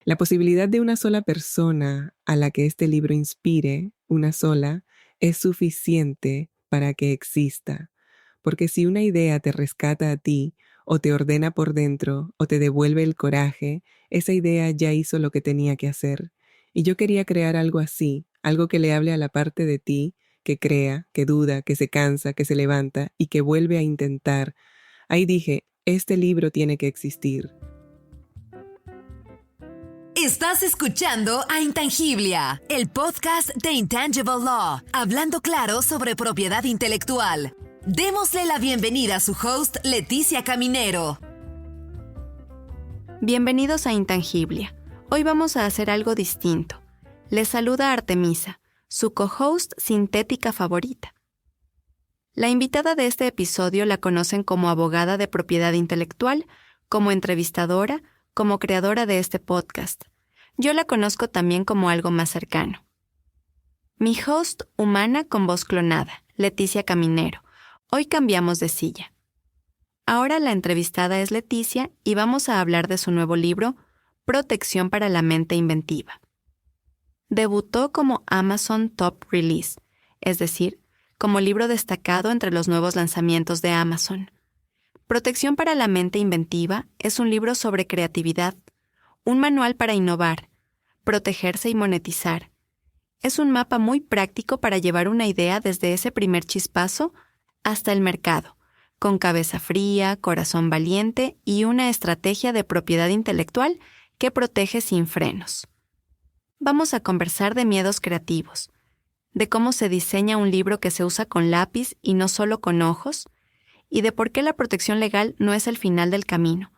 La posibilidad de una sola persona a la que este libro inspire, una sola, es suficiente para que exista. Porque si una idea te rescata a ti, o te ordena por dentro, o te devuelve el coraje, esa idea ya hizo lo que tenía que hacer. Y yo quería crear algo así, algo que le hable a la parte de ti, que crea, que duda, que se cansa, que se levanta y que vuelve a intentar. Ahí dije, este libro tiene que existir. Estás escuchando a Intangiblia, el podcast de Intangible Law, hablando claro sobre propiedad intelectual. Démosle la bienvenida a su host, Leticia Caminero. Bienvenidos a Intangiblia. Hoy vamos a hacer algo distinto. Les saluda Artemisa, su co-host sintética favorita. La invitada de este episodio la conocen como abogada de propiedad intelectual, como entrevistadora, como creadora de este podcast. Yo la conozco también como algo más cercano. Mi host humana con voz clonada, Leticia Caminero. Hoy cambiamos de silla. Ahora la entrevistada es Leticia y vamos a hablar de su nuevo libro, Protección para la mente inventiva. Debutó como Amazon Top Release, es decir, como libro destacado entre los nuevos lanzamientos de Amazon. Protección para la mente inventiva es un libro sobre creatividad, un manual para innovar, protegerse y monetizar. Es un mapa muy práctico para llevar una idea desde ese primer chispazo hasta el mercado, con cabeza fría, corazón valiente y una estrategia de propiedad intelectual que protege sin frenos. Vamos a conversar de miedos creativos, de cómo se diseña un libro que se usa con lápiz y no solo con ojos, y de por qué la protección legal no es el final del camino,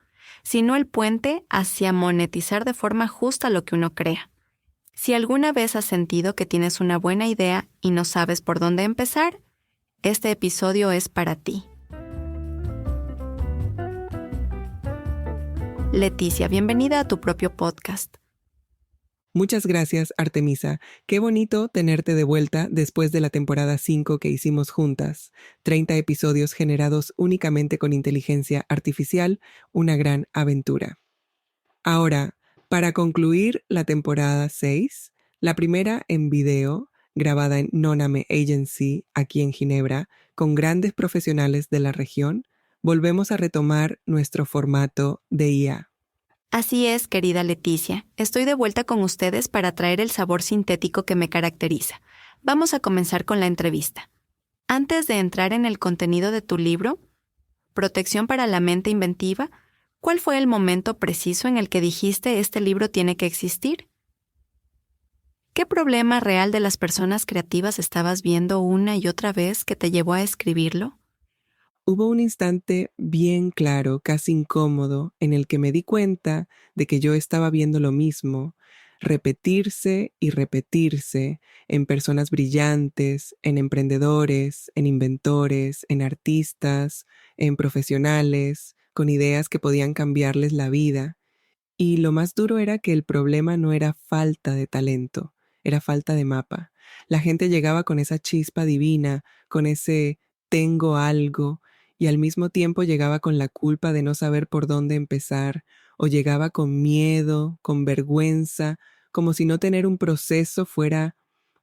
sino el puente hacia monetizar de forma justa lo que uno crea. Si alguna vez has sentido que tienes una buena idea y no sabes por dónde empezar, este episodio es para ti. Leticia, bienvenida a tu propio podcast. Muchas gracias, Artemisa. Qué bonito tenerte de vuelta después de la temporada 5 que hicimos juntas. 30 episodios generados únicamente con inteligencia artificial, una gran aventura. Ahora, para concluir la temporada 6, la primera en video, grabada en Noname Agency, aquí en Ginebra, con grandes profesionales de la región, volvemos a retomar nuestro formato de IA. Así es, querida Leticia. Estoy de vuelta con ustedes para traer el sabor sintético que me caracteriza. Vamos a comenzar con la entrevista. Antes de entrar en el contenido de tu libro, Protección para la mente inventiva, ¿cuál fue el momento preciso en el que dijiste este libro tiene que existir? ¿Qué problema real de las personas creativas estabas viendo una y otra vez que te llevó a escribirlo? Hubo un instante bien claro, casi incómodo, en el que me di cuenta de que yo estaba viendo lo mismo, repetirse y repetirse en personas brillantes, en emprendedores, en inventores, en artistas, en profesionales, con ideas que podían cambiarles la vida. Y lo más duro era que el problema no era falta de talento, era falta de mapa. La gente llegaba con esa chispa divina, con ese tengo algo, y al mismo tiempo llegaba con la culpa de no saber por dónde empezar, o llegaba con miedo, con vergüenza, como si no tener un proceso fuera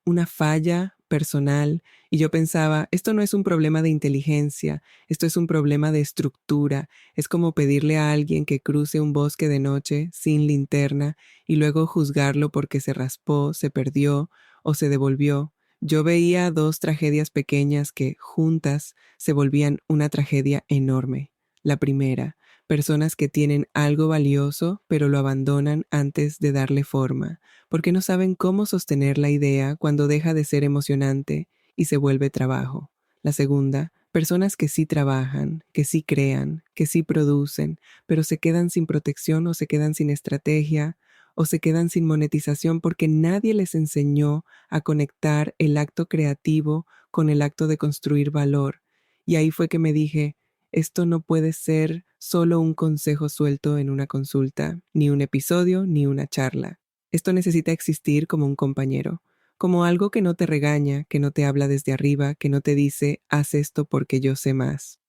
una falla personal. Y yo pensaba, esto no es un problema de inteligencia, esto es un problema de estructura. Es como pedirle a alguien que cruce un bosque de noche sin linterna y luego juzgarlo porque se raspó, se perdió o se devolvió. Yo veía dos tragedias pequeñas que, juntas, se volvían una tragedia enorme. La primera, personas que tienen algo valioso pero lo abandonan antes de darle forma, porque no saben cómo sostener la idea cuando deja de ser emocionante y se vuelve trabajo. La segunda, personas que sí trabajan, que sí crean, que sí producen, pero se quedan sin protección o se quedan sin estrategia o se quedan sin monetización porque nadie les enseñó a conectar el acto creativo con el acto de construir valor. Y ahí fue que me dije, esto no puede ser solo un consejo suelto en una consulta, ni un episodio, ni una charla. Esto necesita existir como un compañero, como algo que no te regaña, que no te habla desde arriba, que no te dice, haz esto porque yo sé más.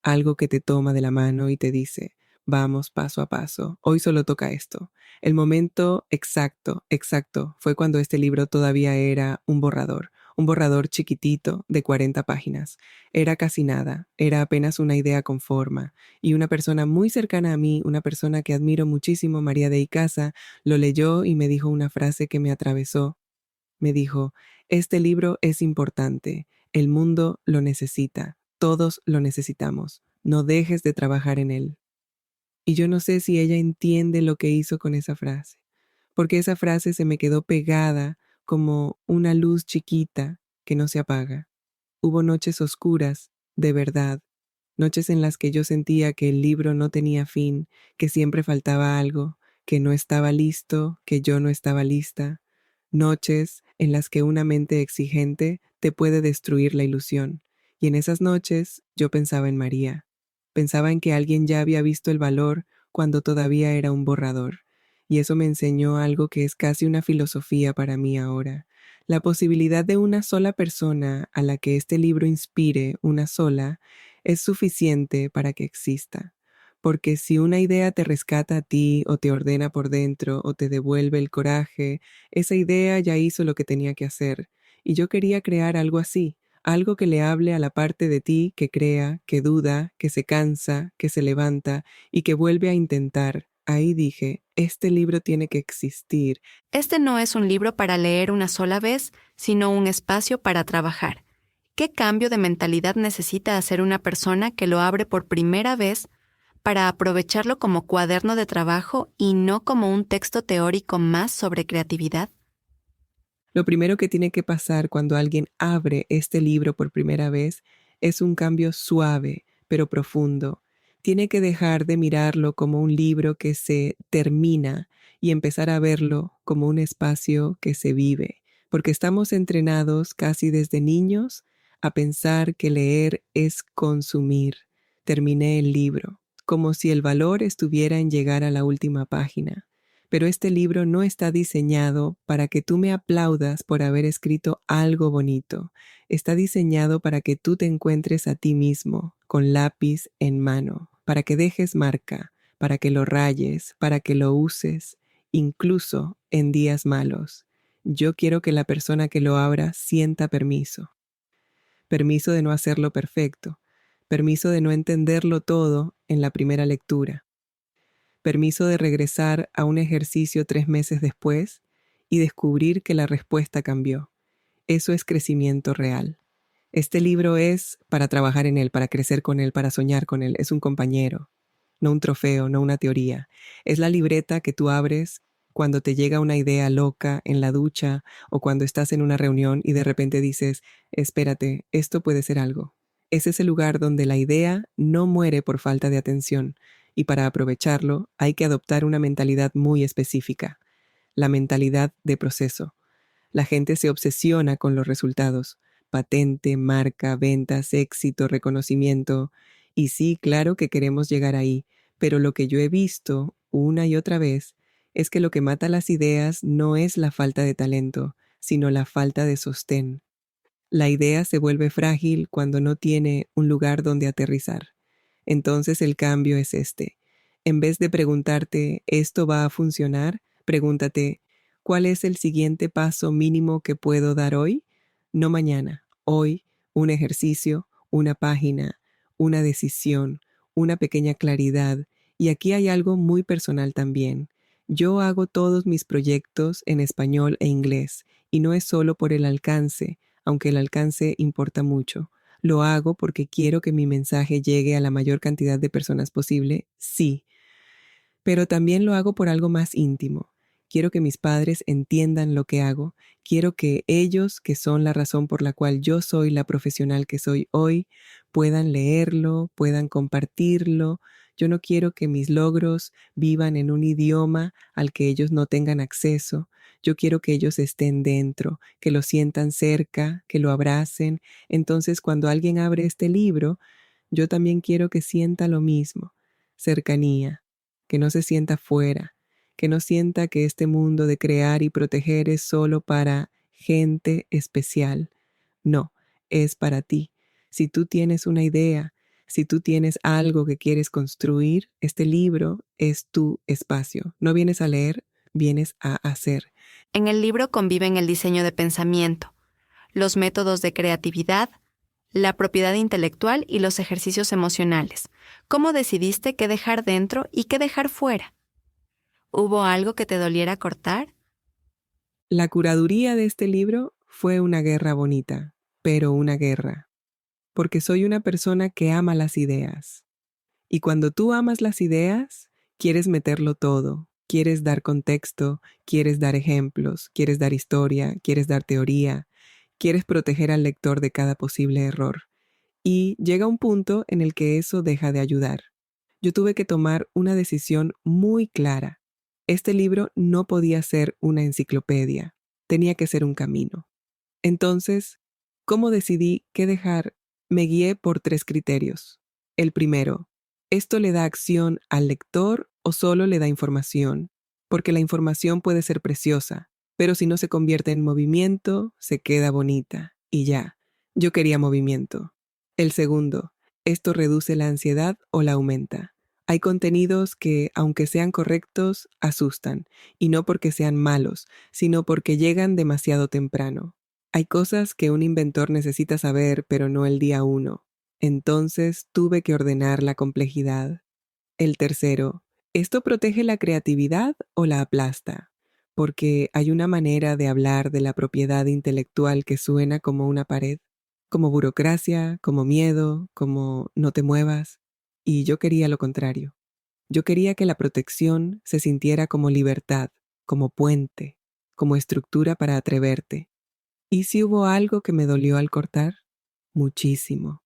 Algo que te toma de la mano y te dice, Vamos paso a paso. Hoy solo toca esto. El momento exacto, fue cuando este libro todavía era un borrador chiquitito de 40 páginas. Era casi nada, era apenas una idea con forma. Y una persona muy cercana a mí, una persona que admiro muchísimo, María de Icaza, lo leyó y me dijo una frase que me atravesó. Me dijo, este libro es importante, el mundo lo necesita, todos lo necesitamos, no dejes de trabajar en él. Y yo no sé si ella entiende lo que hizo con esa frase, porque esa frase se me quedó pegada como una luz chiquita que no se apaga. Hubo noches oscuras, de verdad, noches en las que yo sentía que el libro no tenía fin, que siempre faltaba algo, que no estaba listo, que yo no estaba lista. Noches en las que una mente exigente te puede destruir la ilusión. Y en esas noches yo pensaba en María. Pensaba en que alguien ya había visto el valor cuando todavía era un borrador. Y eso me enseñó algo que es casi una filosofía para mí ahora. La posibilidad de una sola persona a la que este libro inspire, una sola, es suficiente para que exista. Porque si una idea te rescata a ti o te ordena por dentro o te devuelve el coraje, esa idea ya hizo lo que tenía que hacer. Y yo quería crear algo así, algo que le hable a la parte de ti que crea, que duda, que se cansa, que se levanta y que vuelve a intentar. Ahí dije, este libro tiene que existir. Este no es un libro para leer una sola vez, sino un espacio para trabajar. ¿Qué cambio de mentalidad necesita hacer una persona que lo abre por primera vez para aprovecharlo como cuaderno de trabajo y no como un texto teórico más sobre creatividad? Lo primero que tiene que pasar cuando alguien abre este libro por primera vez es un cambio suave, pero profundo. Tiene que dejar de mirarlo como un libro que se termina y empezar a verlo como un espacio que se vive, porque estamos entrenados casi desde niños a pensar que leer es consumir. Terminé el libro, como si el valor estuviera en llegar a la última página. Pero este libro no está diseñado para que tú me aplaudas por haber escrito algo bonito. Está diseñado para que tú te encuentres a ti mismo, con lápiz en mano, para que dejes marca, para que lo rayes, para que lo uses, incluso en días malos. Yo quiero que la persona que lo abra sienta permiso. Permiso de no hacerlo perfecto. Permiso de no entenderlo todo en la primera lectura. Permiso de regresar a un ejercicio 3 meses después y descubrir que la respuesta cambió. Eso es crecimiento real. Este libro es para trabajar en él, para crecer con él, para soñar con él. Es un compañero, no un trofeo, no una teoría. Es la libreta que tú abres cuando te llega una idea loca en la ducha o cuando estás en una reunión y de repente dices, espérate, esto puede ser algo. Es ese lugar donde la idea no muere por falta de atención y para aprovecharlo hay que adoptar una mentalidad muy específica, la mentalidad de proceso. La gente se obsesiona con los resultados, patente, marca, ventas, éxito, reconocimiento. Y sí, claro que queremos llegar ahí, pero lo que yo he visto una y otra vez es que lo que mata las ideas no es la falta de talento, sino la falta de sostén. La idea se vuelve frágil cuando no tiene un lugar donde aterrizar. Entonces el cambio es este. En vez de preguntarte, ¿esto va a funcionar? Pregúntate, ¿cuál es el siguiente paso mínimo que puedo dar hoy? No mañana, hoy, un ejercicio, una página, una decisión, una pequeña claridad. Y aquí hay algo muy personal también. Yo hago todos mis proyectos en español e inglés, y no es solo por el alcance, aunque el alcance importa mucho. Lo hago porque quiero que mi mensaje llegue a la mayor cantidad de personas posible, sí, pero también lo hago por algo más íntimo. Quiero que mis padres entiendan lo que hago. Quiero que ellos, que son la razón por la cual yo soy la profesional que soy hoy, puedan leerlo, puedan compartirlo. Yo no quiero que mis logros vivan en un idioma al que ellos no tengan acceso. Yo quiero que ellos estén dentro, que lo sientan cerca, que lo abracen. Entonces, cuando alguien abre este libro, yo también quiero que sienta lo mismo, cercanía, que no se sienta fuera, que no sienta que este mundo de crear y proteger es solo para gente especial. No, es para ti. Si tú tienes una idea, Si tú tienes algo que quieres construir, este libro es tu espacio. No vienes a leer, vienes a hacer. En el libro conviven el diseño de pensamiento, los métodos de creatividad, la propiedad intelectual y los ejercicios emocionales. ¿Cómo decidiste qué dejar dentro y qué dejar fuera? ¿Hubo algo que te doliera cortar? La curaduría de este libro fue una guerra bonita, pero una guerra. Porque soy una persona que ama las ideas. Y cuando tú amas las ideas, quieres meterlo todo. Quieres dar contexto, quieres dar ejemplos, quieres dar historia, quieres dar teoría, quieres proteger al lector de cada posible error. Y llega un punto en el que eso deja de ayudar. Yo tuve que tomar una decisión muy clara. Este libro no podía ser una enciclopedia, tenía que ser un camino. Entonces, ¿cómo decidí qué dejar? Me guié por 3 criterios. El primero, ¿esto le da acción al lector o solo le da información? Porque la información puede ser preciosa, pero si no se convierte en movimiento, se queda bonita. Y ya, yo quería movimiento. El segundo, ¿esto reduce la ansiedad o la aumenta? Hay contenidos que, aunque sean correctos, asustan, y no porque sean malos, sino porque llegan demasiado temprano. Hay cosas que un inventor necesita saber, pero no el día 1. Entonces tuve que ordenar la complejidad. El tercero, ¿esto protege la creatividad o la aplasta? Porque hay una manera de hablar de la propiedad intelectual que suena como una pared, como burocracia, como miedo, como no te muevas. Y yo quería lo contrario. Yo quería que la protección se sintiera como libertad, como puente, como estructura para atreverte. ¿Y si hubo algo que me dolió al cortar? Muchísimo.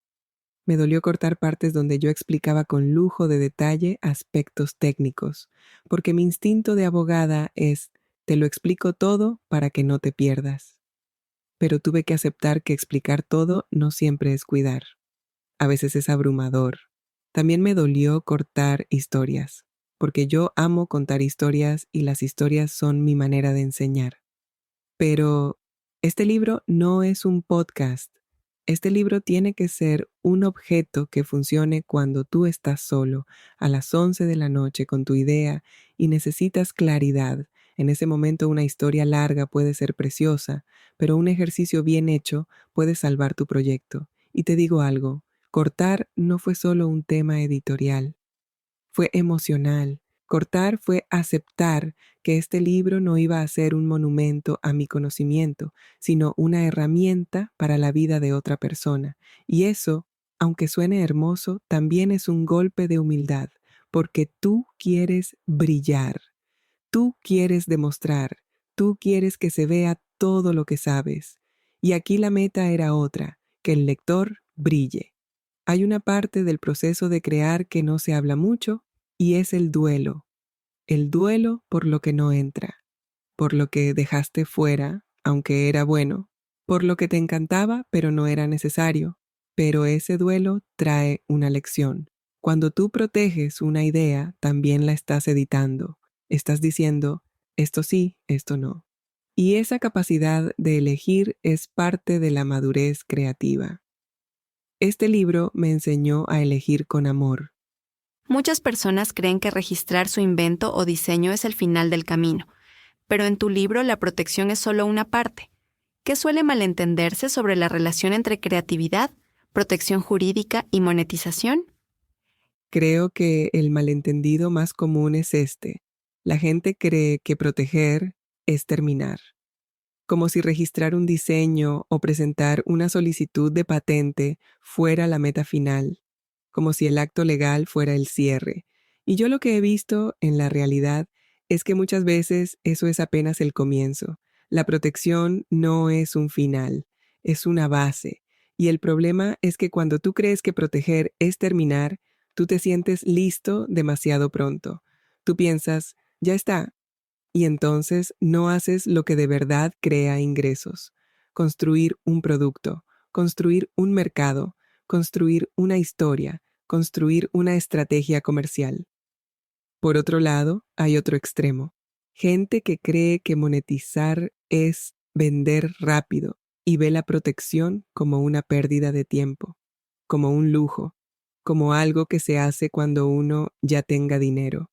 Me dolió cortar partes donde yo explicaba con lujo de detalle aspectos técnicos, porque mi instinto de abogada es, te lo explico todo para que no te pierdas. Pero tuve que aceptar que explicar todo no siempre es cuidar. A veces es abrumador. También me dolió cortar historias, porque yo amo contar historias y las historias son mi manera de enseñar. Pero este libro no es un podcast. Este libro tiene que ser un objeto que funcione cuando tú estás solo, a las 11 de la noche con tu idea y necesitas claridad. En ese momento una historia larga puede ser preciosa, pero un ejercicio bien hecho puede salvar tu proyecto. Y te digo algo, cortar no fue solo un tema editorial, fue emocional. Cortar fue aceptar que este libro no iba a ser un monumento a mi conocimiento, sino una herramienta para la vida de otra persona. Y eso, aunque suene hermoso, también es un golpe de humildad, porque tú quieres brillar, tú quieres demostrar, tú quieres que se vea todo lo que sabes. Y aquí la meta era otra, que el lector brille. Hay una parte del proceso de crear que no se habla mucho, y es el duelo por lo que no entra, por lo que dejaste fuera, aunque era bueno, por lo que te encantaba, pero no era necesario. Pero ese duelo trae una lección. Cuando tú proteges una idea, también la estás editando. Estás diciendo, esto sí, esto no. Y esa capacidad de elegir es parte de la madurez creativa. Este libro me enseñó a elegir con amor. Muchas personas creen que registrar su invento o diseño es el final del camino, pero en tu libro la protección es solo una parte. ¿Qué suele malentenderse sobre la relación entre creatividad, protección jurídica y monetización? Creo que el malentendido más común es este. La gente cree que proteger es terminar. Como si registrar un diseño o presentar una solicitud de patente fuera la meta final. Como si el acto legal fuera el cierre. Y yo lo que he visto en la realidad es que muchas veces eso es apenas el comienzo. La protección no es un final, es una base. Y el problema es que cuando tú crees que proteger es terminar, tú te sientes listo demasiado pronto. Tú piensas, ya está. Y entonces no haces lo que de verdad crea ingresos. Construir un producto, construir un mercado, construir una historia, construir una estrategia comercial. Por otro lado, hay otro extremo. Gente que cree que monetizar es vender rápido y ve la protección como una pérdida de tiempo, como un lujo. como algo que se hace cuando uno ya tenga dinero.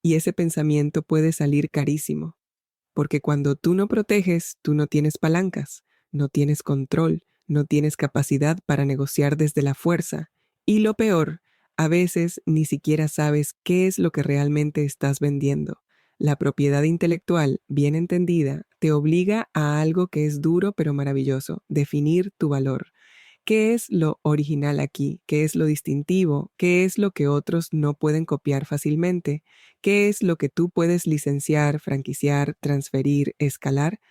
Y ese pensamiento puede salir carísimo, porque cuando tú no proteges, tú no tienes palancas, no tienes control, no tienes capacidad para negociar desde la fuerza. Y lo peor, a veces ni siquiera sabes qué es lo que realmente estás vendiendo. La propiedad intelectual, bien entendida, te obliga a algo que es duro pero maravilloso, definir tu valor. ¿Qué es lo original aquí? ¿Qué es lo distintivo? ¿Qué es lo que otros no pueden copiar fácilmente? ¿Qué es lo que tú puedes licenciar, franquiciar, transferir, escalar?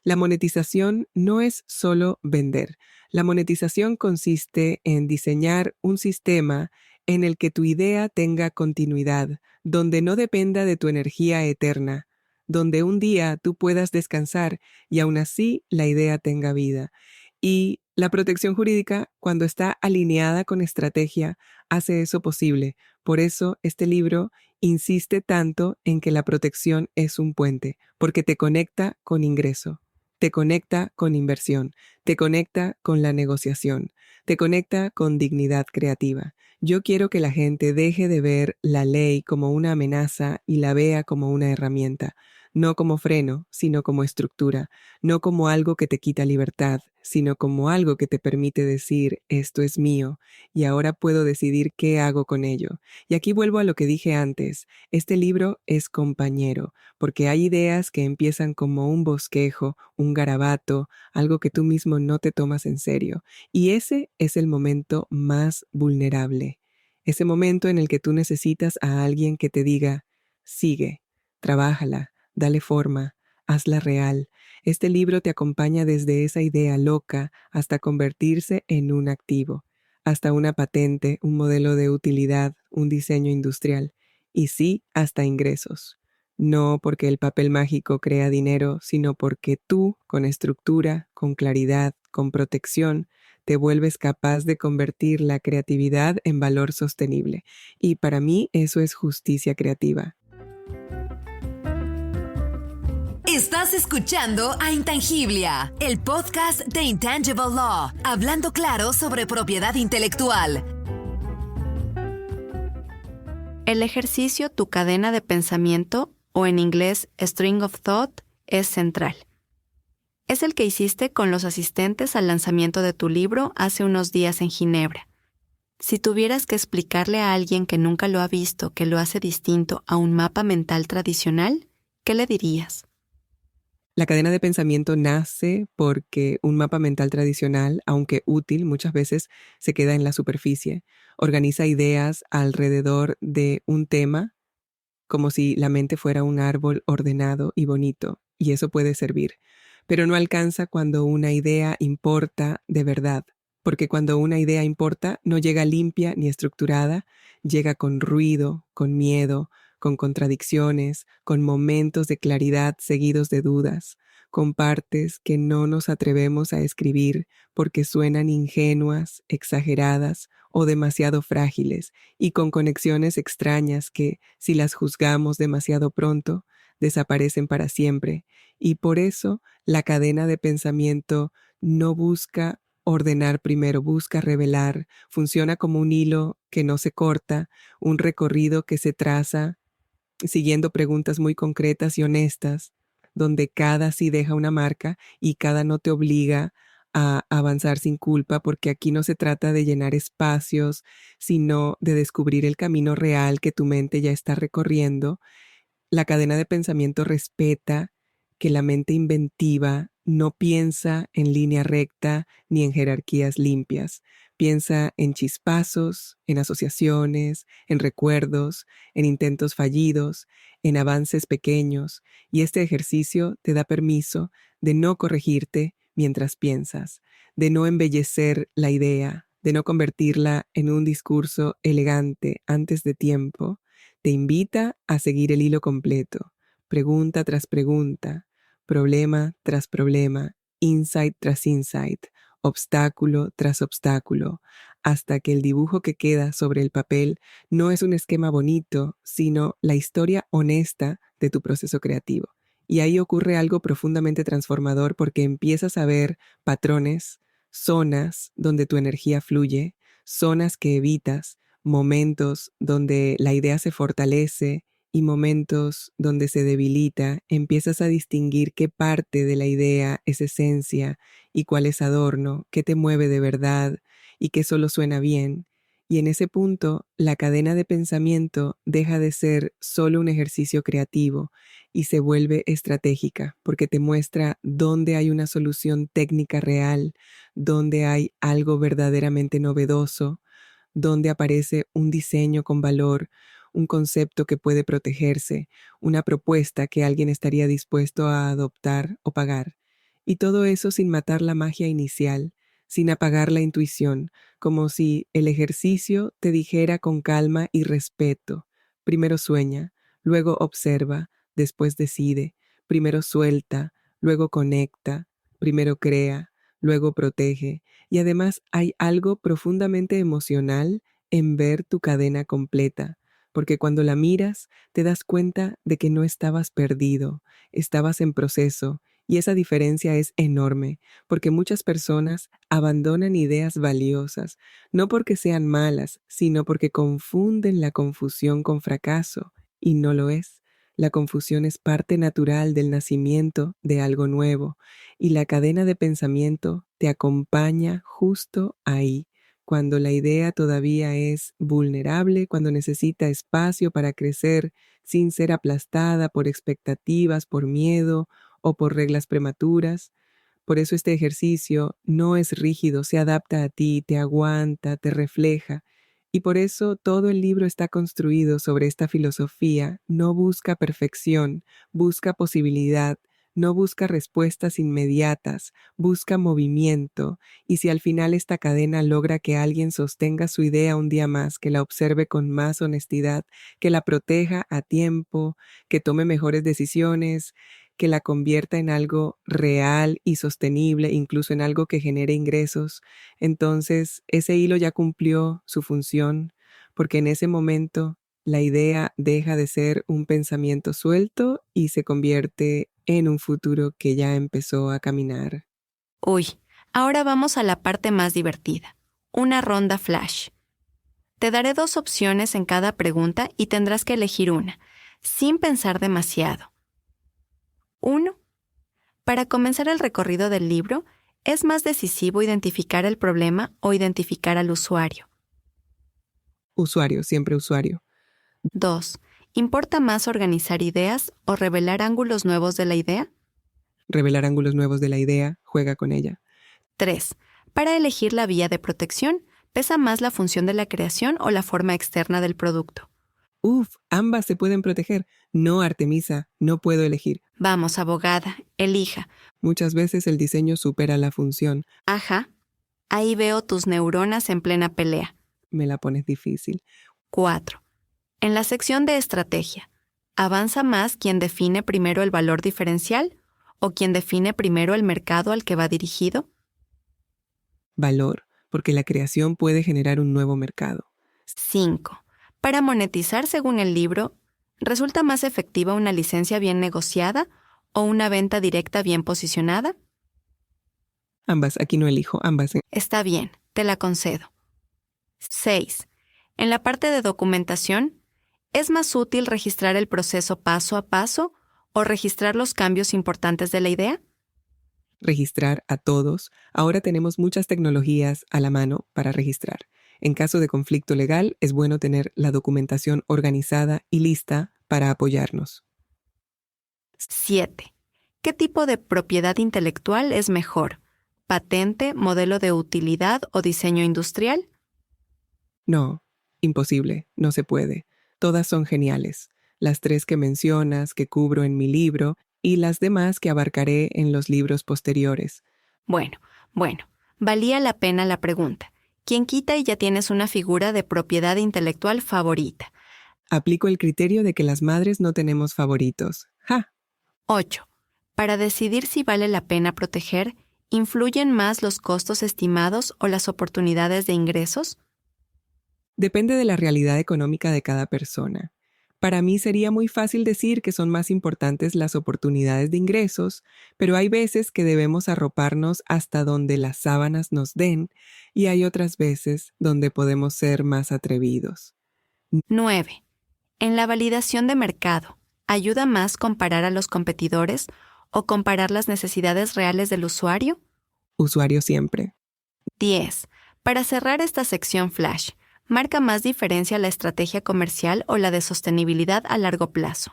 La monetización no es solo vender. La monetización consiste en diseñar un sistema en el que tu idea tenga continuidad, donde no dependa de tu energía eterna, donde un día tú puedas descansar y aún así la idea tenga vida. Y la protección jurídica, cuando está alineada con estrategia, hace eso posible. Por eso este libro insiste tanto en que la protección es un puente, porque te conecta con ingreso, te conecta con inversión, te conecta con la negociación, te conecta con dignidad creativa. Yo quiero que la gente deje de ver la ley como una amenaza y la vea como una herramienta, no como freno, sino como estructura, no como algo que te quita libertad, sino como algo que te permite decir, esto es mío, y ahora puedo decidir qué hago con ello. Y aquí vuelvo a lo que dije antes, este libro es compañero, porque hay ideas que empiezan como un bosquejo, un garabato, algo que tú mismo no te tomas en serio, y ese es el momento más vulnerable, ese momento en el que tú necesitas a alguien que te diga, sigue, trabájala, dale forma, hazla real. Este libro te acompaña desde esa idea loca hasta convertirse en un activo, hasta una patente, un modelo de utilidad, un diseño industrial y sí, hasta ingresos. No porque el papel mágico crea dinero, sino porque tú, con estructura, con claridad, con protección, te vuelves capaz de convertir la creatividad en valor sostenible. Y para mí eso es justicia creativa. Estás escuchando a Intangiblia, el podcast de Intangible Law, hablando claro sobre propiedad intelectual. El ejercicio Tu cadena de pensamiento, o en inglés String of Thought, es central. Es el que hiciste con los asistentes al lanzamiento de tu libro hace unos días en Ginebra. Si tuvieras que explicarle a alguien que nunca lo ha visto que lo hace distinto a un mapa mental tradicional, ¿qué le dirías? La cadena de pensamiento nace porque un mapa mental tradicional, aunque útil, muchas veces se queda en la superficie. Organiza ideas alrededor de un tema, como si la mente fuera un árbol ordenado y bonito, y eso puede servir. Pero no alcanza cuando una idea importa de verdad, porque cuando una idea importa no llega limpia ni estructurada, llega con ruido, con miedo, con contradicciones, con momentos de claridad seguidos de dudas, con partes que no nos atrevemos a escribir porque suenan ingenuas, exageradas o demasiado frágiles, y con conexiones extrañas que, si las juzgamos demasiado pronto, desaparecen para siempre. Y por eso la cadena de pensamiento no busca ordenar primero, busca revelar, funciona como un hilo que no se corta, un recorrido que se traza siguiendo preguntas muy concretas y honestas, donde cada sí deja una marca y cada no te obliga a avanzar sin culpa, porque aquí no se trata de llenar espacios, sino de descubrir el camino real que tu mente ya está recorriendo. La cadena de pensamiento respeta que la mente inventiva no piensa en línea recta ni en jerarquías limpias. Piensa en chispazos, en asociaciones, en recuerdos, en intentos fallidos, en avances pequeños, y este ejercicio te da permiso de no corregirte mientras piensas, de no embellecer la idea, de no convertirla en un discurso elegante antes de tiempo. Te invita a seguir el hilo completo, pregunta tras pregunta, problema tras problema, insight tras insight, obstáculo tras obstáculo, hasta que el dibujo que queda sobre el papel no es un esquema bonito, sino la historia honesta de tu proceso creativo. Y ahí ocurre algo profundamente transformador porque empiezas a ver patrones, zonas donde tu energía fluye, zonas que evitas, momentos donde la idea se fortalece y momentos donde se debilita, empiezas a distinguir qué parte de la idea es esencia y cuál es adorno, qué te mueve de verdad y qué solo suena bien. Y en ese punto, la cadena de pensamiento deja de ser solo un ejercicio creativo y se vuelve estratégica, porque te muestra dónde hay una solución técnica real, dónde hay algo verdaderamente novedoso, dónde aparece un diseño con valor, un concepto que puede protegerse, una propuesta que alguien estaría dispuesto a adoptar o pagar. Y todo eso sin matar la magia inicial, sin apagar la intuición, como si el ejercicio te dijera con calma y respeto: primero sueña, luego observa, después decide, primero suelta, luego conecta, primero crea, luego protege. Y además hay algo profundamente emocional en ver tu cadena completa, porque cuando la miras te das cuenta de que no estabas perdido, estabas en proceso, y esa diferencia es enorme, porque muchas personas abandonan ideas valiosas, no porque sean malas, sino porque confunden la confusión con fracaso, y no lo es. La confusión es parte natural del nacimiento de algo nuevo, y la cadena de pensamiento te acompaña justo ahí, cuando la idea todavía es vulnerable, cuando necesita espacio para crecer sin ser aplastada por expectativas, por miedo o por reglas prematuras. Por eso este ejercicio no es rígido, se adapta a ti, te aguanta, te refleja. Y por eso todo el libro está construido sobre esta filosofía. No busca perfección, busca posibilidad, no busca respuestas inmediatas, busca movimiento. Y si al final esta cadena logra que alguien sostenga su idea un día más, que la observe con más honestidad, que la proteja a tiempo, que tome mejores decisiones, que la convierta en algo real y sostenible, incluso en algo que genere ingresos, entonces ese hilo ya cumplió su función, porque en ese momento la idea deja de ser un pensamiento suelto y se convierte en un futuro que ya empezó a caminar. Uy, ahora vamos a la parte más divertida. Una ronda flash. Te daré 2 opciones en cada pregunta y tendrás que elegir una, sin pensar demasiado. 1. Para comenzar el recorrido del libro, ¿es más decisivo identificar el problema o identificar al usuario? Usuario, siempre usuario. 2. ¿Importa más organizar ideas o revelar ángulos nuevos de la idea? Revelar ángulos nuevos de la idea, juega con ella. 3. Para elegir la vía de protección, ¿pesa más la función de la creación o la forma externa del producto? Ambas se pueden proteger. No, Artemisa, no puedo elegir. Vamos, abogada, elija. Muchas veces el diseño supera la función. Ajá. Ahí veo tus neuronas en plena pelea. Me la pones difícil. 4. En la sección de estrategia, ¿avanza más quien define primero el valor diferencial o quien define primero el mercado al que va dirigido? Valor, porque la creación puede generar un nuevo mercado. 5. Para monetizar según el libro, ¿resulta más efectiva una licencia bien negociada o una venta directa bien posicionada? Ambas, aquí no elijo, ambas. Está bien, te la concedo. 6. En la parte de documentación, ¿es más útil registrar el proceso paso a paso o registrar los cambios importantes de la idea? Registrar a todos. Ahora tenemos muchas tecnologías a la mano para registrar. En caso de conflicto legal, es bueno tener la documentación organizada y lista para apoyarnos. 7. ¿Qué tipo de propiedad intelectual es mejor? ¿Patente, modelo de utilidad o diseño industrial? No, imposible, no se puede. Todas son geniales. Las 3 que mencionas, que cubro en mi libro, y las demás que abarcaré en los libros posteriores. Bueno, valía la pena la pregunta. ¿Quién quita y ya tienes una figura de propiedad intelectual favorita? Aplico el criterio de que las madres no tenemos favoritos. ¡Ja! 8. Para decidir si vale la pena proteger, ¿influyen más los costos estimados o las oportunidades de ingresos? Depende de la realidad económica de cada persona. Para mí sería muy fácil decir que son más importantes las oportunidades de ingresos, pero hay veces que debemos arroparnos hasta donde las sábanas nos den y hay otras veces donde podemos ser más atrevidos. 9. En la validación de mercado, ¿ayuda más comparar a los competidores o comparar las necesidades reales del usuario? Usuario siempre. 10. Para cerrar esta sección flash, ¿marca más diferencia la estrategia comercial o la de sostenibilidad a largo plazo?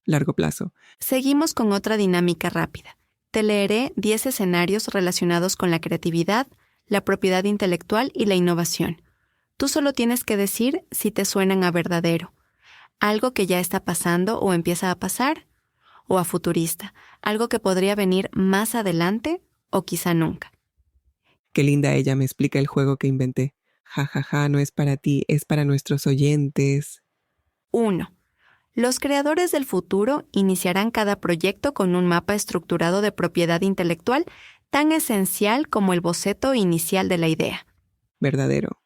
Largo plazo. Seguimos con otra dinámica rápida. Te leeré 10 escenarios relacionados con la creatividad, la propiedad intelectual y la innovación. Tú solo tienes que decir si te suenan a verdadero, algo que ya está pasando o empieza a pasar, o a futurista, algo que podría venir más adelante o quizá nunca. Qué linda ella me explica el juego que inventé. Ja, ja, ja, no es para ti, es para nuestros oyentes. 1. Los creadores del futuro iniciarán cada proyecto con un mapa estructurado de propiedad intelectual tan esencial como el boceto inicial de la idea. Verdadero.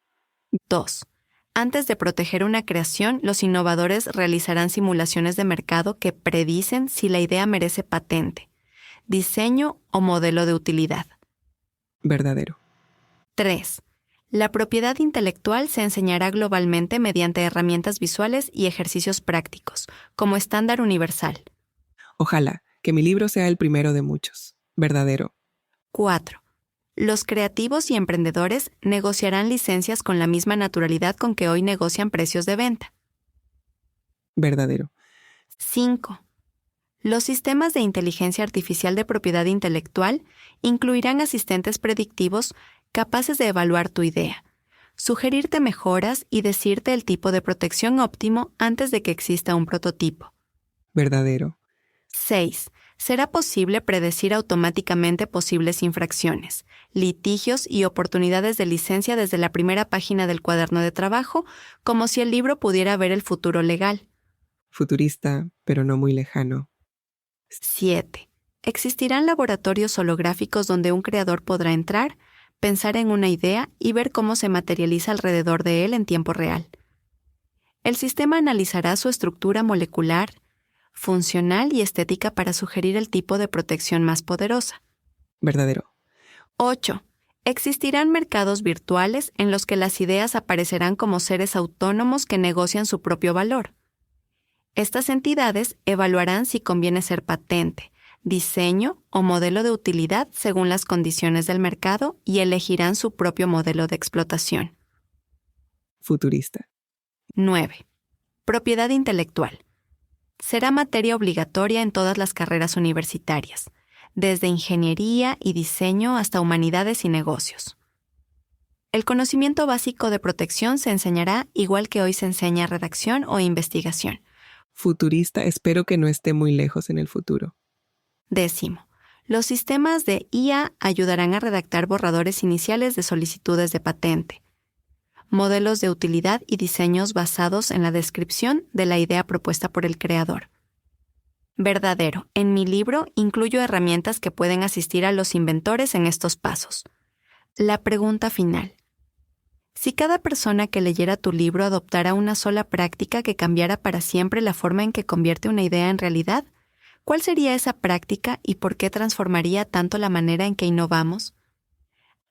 2. Antes de proteger una creación, los innovadores realizarán simulaciones de mercado que predicen si la idea merece patente, diseño o modelo de utilidad. Verdadero. 3. La propiedad intelectual se enseñará globalmente mediante herramientas visuales y ejercicios prácticos, como estándar universal. Ojalá que mi libro sea el primero de muchos. Verdadero. 4. Los creativos y emprendedores negociarán licencias con la misma naturalidad con que hoy negocian precios de venta. Verdadero. 5. Los sistemas de inteligencia artificial de propiedad intelectual incluirán asistentes predictivos capaces de evaluar tu idea, sugerirte mejoras y decirte el tipo de protección óptimo antes de que exista un prototipo. Verdadero. 6. Será posible predecir automáticamente posibles infracciones, litigios y oportunidades de licencia desde la primera página del cuaderno de trabajo, como si el libro pudiera ver el futuro legal. Futurista, pero no muy lejano. 7. Existirán laboratorios holográficos donde un creador podrá entrar, pensar en una idea y ver cómo se materializa alrededor de él en tiempo real. El sistema analizará su estructura molecular, funcional y estética para sugerir el tipo de protección más poderosa. Verdadero. 8. Existirán mercados virtuales en los que las ideas aparecerán como seres autónomos que negocian su propio valor. Estas entidades evaluarán si conviene ser patente, diseño o modelo de utilidad según las condiciones del mercado y elegirán su propio modelo de explotación. Futurista. 9. Propiedad intelectual. Será materia obligatoria en todas las carreras universitarias, desde ingeniería y diseño hasta humanidades y negocios. El conocimiento básico de protección se enseñará igual que hoy se enseña redacción o investigación. Futurista, espero que no esté muy lejos en el futuro. 10. Los sistemas de IA ayudarán a redactar borradores iniciales de solicitudes de patente, modelos de utilidad y diseños basados en la descripción de la idea propuesta por el creador. Verdadero. En mi libro incluyo herramientas que pueden asistir a los inventores en estos pasos. La pregunta final. Si cada persona que leyera tu libro adoptara una sola práctica que cambiara para siempre la forma en que convierte una idea en realidad, ¿cuál sería esa práctica y por qué transformaría tanto la manera en que innovamos?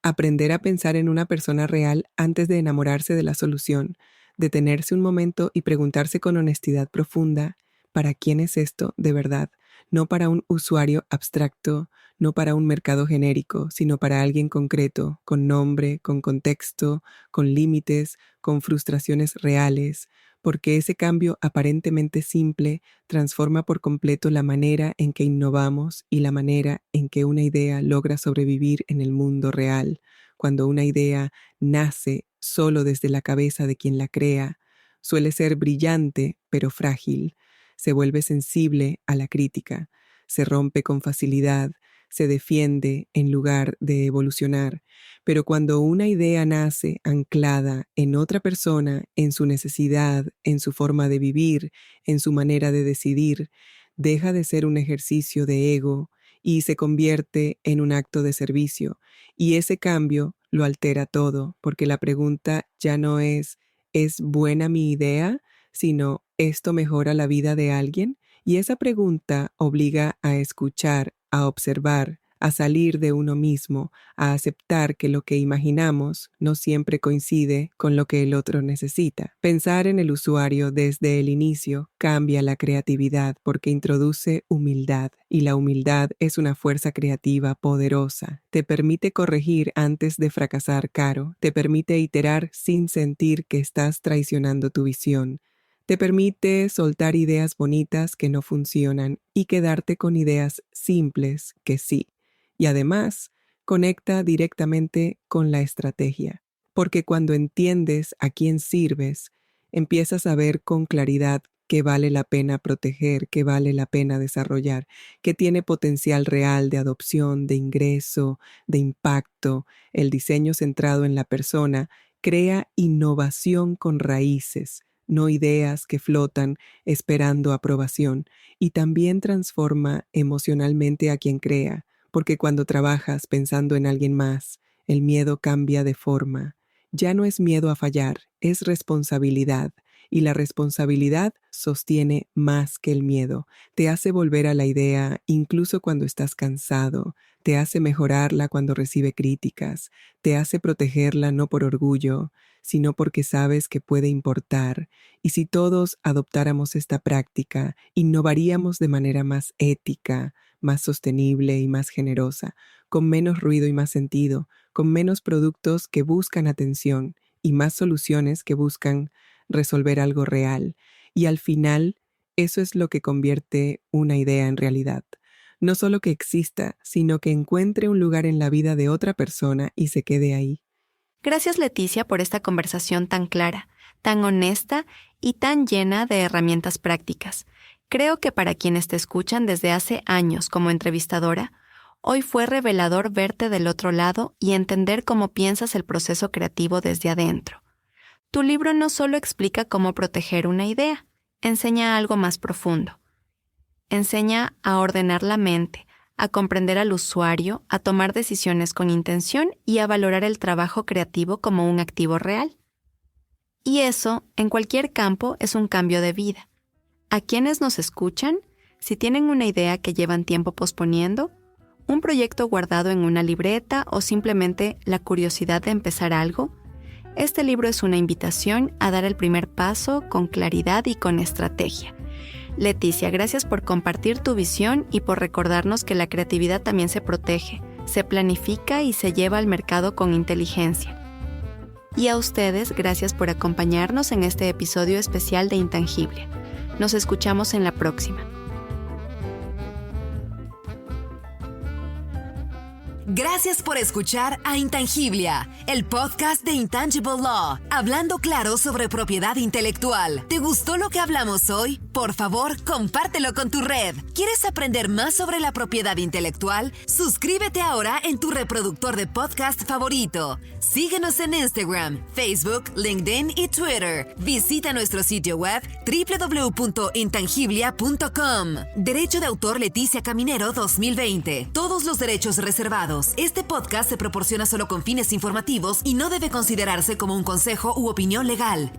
Aprender a pensar en una persona real antes de enamorarse de la solución, detenerse un momento y preguntarse con honestidad profunda, ¿para quién es esto de verdad? No para un usuario abstracto, no para un mercado genérico, sino para alguien concreto, con nombre, con contexto, con límites, con frustraciones reales, porque ese cambio aparentemente simple transforma por completo la manera en que innovamos y la manera en que una idea logra sobrevivir en el mundo real. Cuando una idea nace solo desde la cabeza de quien la crea, suele ser brillante pero frágil, se vuelve sensible a la crítica, se rompe con facilidad, se defiende en lugar de evolucionar. Pero cuando una idea nace anclada en otra persona, en su necesidad, en su forma de vivir, en su manera de decidir, deja de ser un ejercicio de ego y se convierte en un acto de servicio. Y ese cambio lo altera todo, porque la pregunta ya no ¿es buena mi idea?, sino ¿esto mejora la vida de alguien? Y esa pregunta obliga a escuchar, a observar, a salir de uno mismo, a aceptar que lo que imaginamos no siempre coincide con lo que el otro necesita. Pensar en el usuario desde el inicio cambia la creatividad porque introduce humildad, y la humildad es una fuerza creativa poderosa. Te permite corregir antes de fracasar caro, te permite iterar sin sentir que estás traicionando tu visión. Te permite soltar ideas bonitas que no funcionan y quedarte con ideas simples que sí. Y además, conecta directamente con la estrategia, porque cuando entiendes a quién sirves, empiezas a ver con claridad qué vale la pena proteger, qué vale la pena desarrollar, qué tiene potencial real de adopción, de ingreso, de impacto. El diseño centrado en la persona crea innovación con raíces, no ideas que flotan esperando aprobación, y también transforma emocionalmente a quien crea, porque cuando trabajas pensando en alguien más, el miedo cambia de forma. Ya no es miedo a fallar, es responsabilidad, y la responsabilidad sostiene más que el miedo. Te hace volver a la idea incluso cuando estás cansado, te hace mejorarla cuando recibe críticas, te hace protegerla no por orgullo, sino porque sabes que puede importar. Y si todos adoptáramos esta práctica, innovaríamos de manera más ética, más sostenible y más generosa, con menos ruido y más sentido, con menos productos que buscan atención y más soluciones que buscan resolver algo real. Y al final, eso es lo que convierte una idea en realidad. No solo que exista, sino que encuentre un lugar en la vida de otra persona y se quede ahí. Gracias, Leticia, por esta conversación tan clara, tan honesta y tan llena de herramientas prácticas. Creo que para quienes te escuchan desde hace años como entrevistadora, hoy fue revelador verte del otro lado y entender cómo piensas el proceso creativo desde adentro. Tu libro no solo explica cómo proteger una idea, enseña algo más profundo. Enseña a ordenar la mente, a comprender al usuario, a tomar decisiones con intención y a valorar el trabajo creativo como un activo real. Y eso, en cualquier campo, es un cambio de vida. A quienes nos escuchan, si tienen una idea que llevan tiempo posponiendo, un proyecto guardado en una libreta o simplemente la curiosidad de empezar algo, este libro es una invitación a dar el primer paso con claridad y con estrategia. Leticia, gracias por compartir tu visión y por recordarnos que la creatividad también se protege, se planifica y se lleva al mercado con inteligencia. Y a ustedes, gracias por acompañarnos en este episodio especial de Intangible. Nos escuchamos en la próxima. Gracias por escuchar a Intangiblia, el podcast de Intangible Law, hablando claro sobre propiedad intelectual. ¿Te gustó lo que hablamos hoy? Por favor, compártelo con tu red. ¿Quieres aprender más sobre la propiedad intelectual? Suscríbete ahora en tu reproductor de podcast favorito. Síguenos en Instagram, Facebook, LinkedIn y Twitter. Visita nuestro sitio web www.intangiblia.com. Derecho de autor Leticia Caminero 2020. Todos los derechos reservados. Este podcast se proporciona solo con fines informativos y no debe considerarse como un consejo u opinión legal.